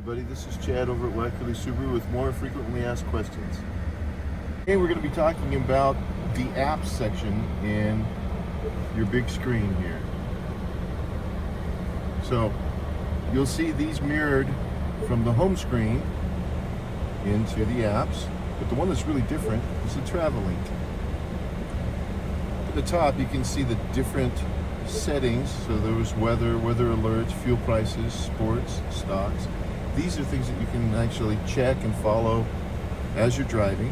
everybody, this is Chad over at Wackerli Subaru with more frequently asked questions. Today we're going to be talking about the apps section in your big screen here. So you'll see these mirrored from the home screen into the apps, but the one that's really different is the travel link. At the top you can see the different settings, so there's weather alerts, fuel prices, sports, stocks. These are things that you can actually check and follow as you're driving,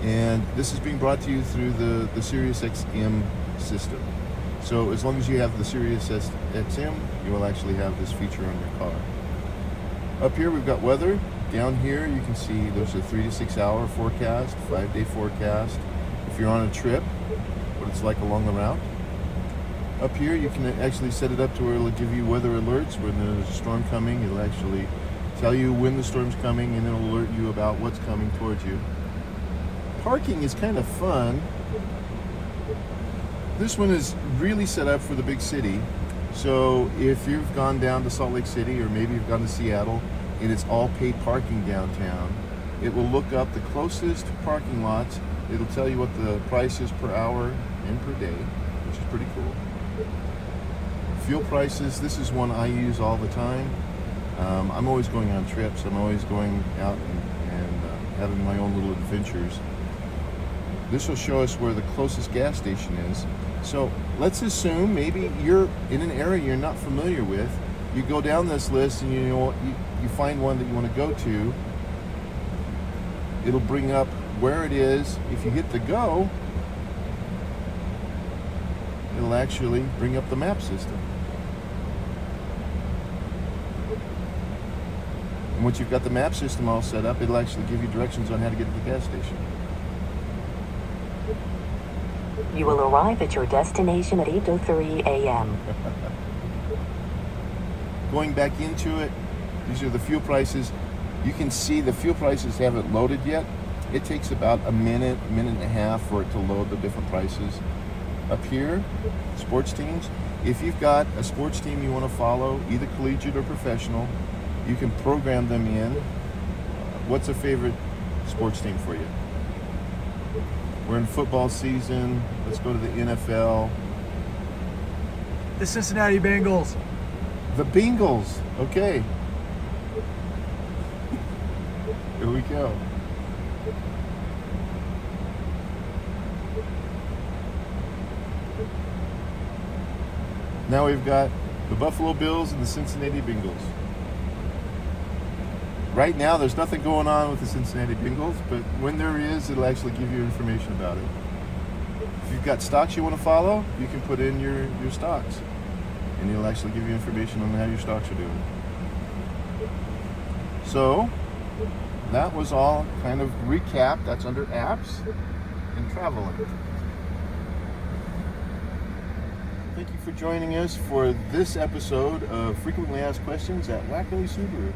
and this is being brought to you through the Sirius XM system. So as long as you have the Sirius XM, you will actually have this feature on your car. Up here we've got weather. Down here you can see there's a 3 to 6 hour forecast, 5-day forecast. If you're on a trip, what it's like along the route. Up here you can actually set it up to where it'll give you weather alerts when there's a storm coming. It'll actually tell you when the storm's coming, and it'll alert you about what's coming towards you. Parking is kind of fun. This one is really set up for the big city. So if you've gone down to Salt Lake City, or maybe you've gone to Seattle and it's all paid parking downtown, it will look up the closest parking lots. It'll tell you what the price is per hour and per day, which is pretty cool. Fuel prices, this is one I use all the time. I'm always going on trips. I'm always going out and having my own little adventures. This will show us where the closest gas station is. So let's assume maybe you're in an area you're not familiar with. You go down this list and you find one that you want to go to. It'll bring up where it is. If you hit the go, it'll actually bring up the map system. And once you've got the map system all set up, it'll actually give you directions on how to get to the gas station. You will arrive at your destination at 8:03 a.m. Going back into it, these are the fuel prices. You can see the fuel prices haven't loaded yet. It takes about a minute and a half for it to load the different prices. Up here, sports teams. If you've got a sports team you want to follow, either collegiate or professional, you can program them in. What's a favorite sports team for you? We're in football season. Let's go to the NFL. The Cincinnati Bengals. The Bengals. Okay. Here we go. Now we've got the Buffalo Bills and the Cincinnati Bengals. Right now there's nothing going on with the Cincinnati Bengals, but when there is, it'll actually give you information about it. If you've got stocks you want to follow, you can put in your stocks, and it'll actually give you information on how your stocks are doing. So that was all kind of recap. That's under apps and traveling. Thank you for joining us for this episode of Frequently Asked Questions at Wackerli Subaru.